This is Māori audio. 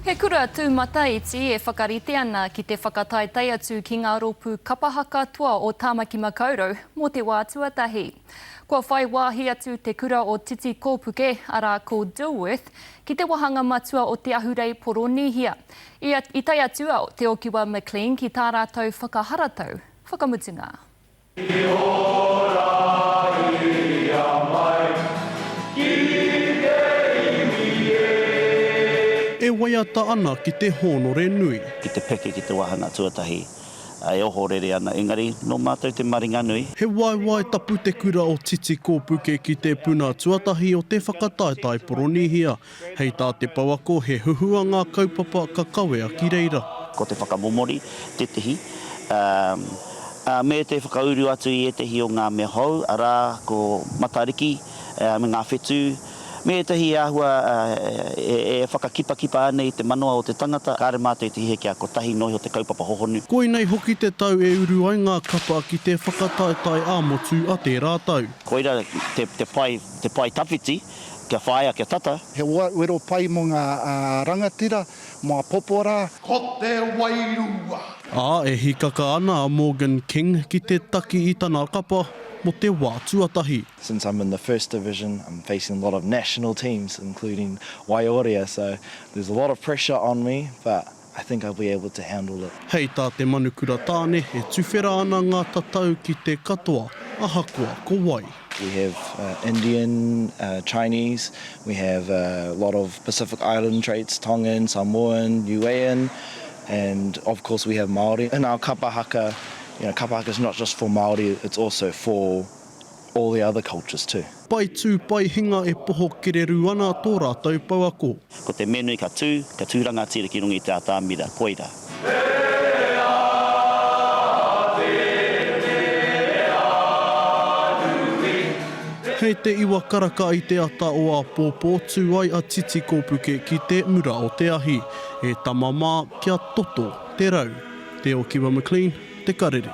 He kura tūmata iti e whakarite ana ki te whakataetai atu ki ngā rōpū kapahaka toa o Tāmaki Makaurau mō te wā tuatahi. Kua whai wāhi atu te kura o Titi Kōpuke ara ko Dilworth ki te wahanga matua o te ahurei Poronihia. I tai atu au te Okiwa McLean ki tā rātou whakaharatau whakamutunga. E waiata ana ki te honore nui. Ki te peke ki te wahanga tuatahi, e oho rere ana, engari no mātou te maringa nui. He waiwai tapu te kura o Titi Kōpuke ki te puna tuatahi o te whakataetai Poronihia. Hei tā te pauako he huhua ngā kaupapa ka kawea ki reira. Ko te whakamomori, te tehi. Me te whakauru atu i e tehi o ngā mea hou, ara ko matariki, me ngā whetu. Me tehi āhua e whakakipa nei te manoa o te tangata. Kāre mātou te hiheke a ko tahi nohi o te kaupapa hohonu. Koinei hoki te tau e uru ai ngā kapa ki te whakataetai āmotu a te rātau. Koira te pai tawhiti, kia whaia, kia tata. He wero pai mo ngā rangatira, mō popora. Ko te wairua! E hikaka ana a Morgan King ki te taki i tana kapa mo te wā tuatahi. Since I'm in the first division, I'm facing a lot of national teams, including Waioria, so there's a lot of pressure on me, but I think I'll be able to handle it. Hei tā te manukura tāne, e tuwhera ana ngā tatau ki te katoa, ahakoa ko wai. We have Indian, Chinese, we have a lot of Pacific Island traits, Tongan, Samoan, Niuean, and of course we have Māori. In our kapahaka, kapahaka is not just for Māori, it's also for all the other cultures too. Pai tū, pai hinga e poho kereru ana tō rātou pauako. Ko te menui ka tūranga tira ki rungi te atāmira, koira. Hei te iwa karaka i te ata o a pōpō tū ai a Titi Kōpuke ki te mura o te ahi. E tamamā kia toto te rau. Te Okiwa McLean, te karere.